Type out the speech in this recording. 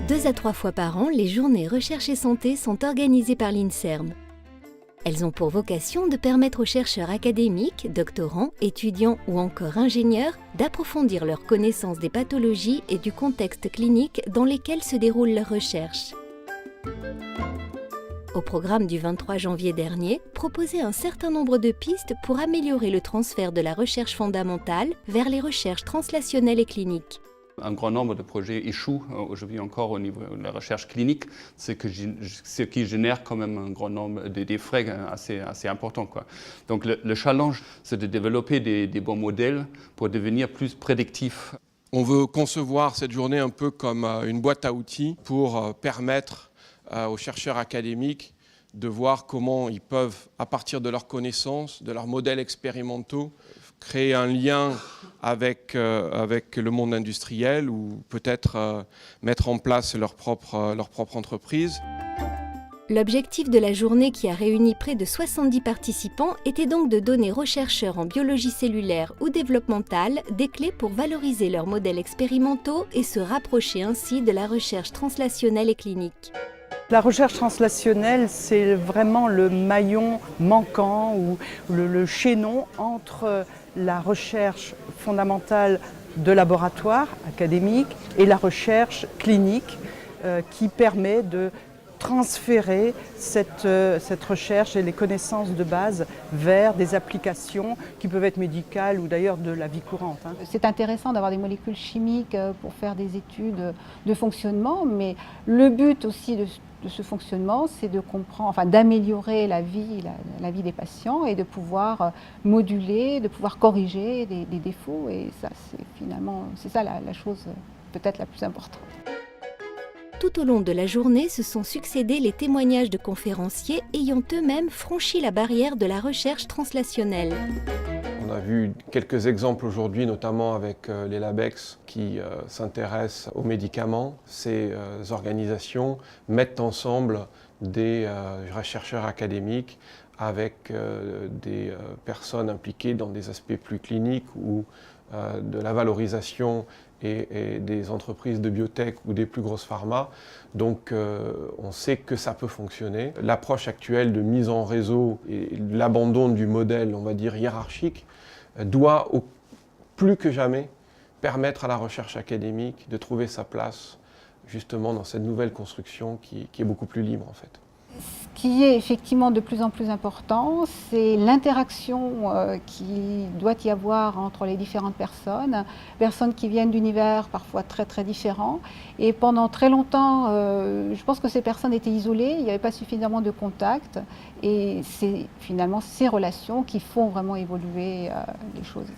2 à 3 fois par an, les journées Recherche et Santé sont organisées par l'INSERM. Elles ont pour vocation de permettre aux chercheurs académiques, doctorants, étudiants ou encore ingénieurs d'approfondir leur connaissance des pathologies et du contexte clinique dans lesquels se déroulent leurs recherches. Au programme du 23 janvier dernier, proposer un certain nombre de pistes pour améliorer le transfert de la recherche fondamentale vers les recherches translationnelles et cliniques. Un grand nombre de projets échouent aujourd'hui encore au niveau de la recherche clinique, ce qui génère quand même un grand nombre de frais assez importants, quoi. Donc le challenge, c'est de développer des bons modèles pour devenir plus prédictifs. On veut concevoir cette journée un peu comme une boîte à outils pour permettre aux chercheurs académiques de voir comment ils peuvent, à partir de leurs connaissances, de leurs modèles expérimentaux, créer un lien avec le monde industriel ou peut-être mettre en place leur propre entreprise. L'objectif de la journée, qui a réuni près de 70 participants, était donc de donner aux chercheurs en biologie cellulaire ou développementale des clés pour valoriser leurs modèles expérimentaux et se rapprocher ainsi de la recherche translationnelle et clinique. La recherche translationnelle, c'est vraiment le maillon manquant ou le chaînon entre la recherche fondamentale de laboratoire académique et la recherche clinique qui permet de transférer cette recherche et les connaissances de base vers des applications qui peuvent être médicales ou d'ailleurs de la vie courante. C'est intéressant d'avoir des molécules chimiques pour faire des études de fonctionnement, mais le but aussi de ce fonctionnement, c'est de comprendre, enfin, d'améliorer la vie des patients et de pouvoir moduler, de pouvoir corriger des défauts. Et ça, c'est ça la chose peut-être la plus importante. Tout au long de la journée se sont succédés les témoignages de conférenciers ayant eux-mêmes franchi la barrière de la recherche translationnelle. On a vu quelques exemples aujourd'hui, notamment avec les LabEx qui s'intéressent aux médicaments. Ces organisations mettent ensemble des chercheurs académiques avec des personnes impliquées dans des aspects plus cliniques ou de la valorisation et des entreprises de biotech ou des plus grosses pharma. Donc on sait que ça peut fonctionner. L'approche actuelle de mise en réseau et l'abandon du modèle, on va dire, hiérarchique, doit plus que jamais permettre à la recherche académique de trouver sa place justement dans cette nouvelle construction qui est beaucoup plus libre en fait. Ce qui est effectivement de plus en plus important, c'est l'interaction qu'il doit y avoir entre les différentes personnes qui viennent d'univers parfois très très différents. Et pendant très longtemps, je pense que ces personnes étaient isolées, il n'y avait pas suffisamment de contacts. Et c'est finalement ces relations qui font vraiment évoluer les choses.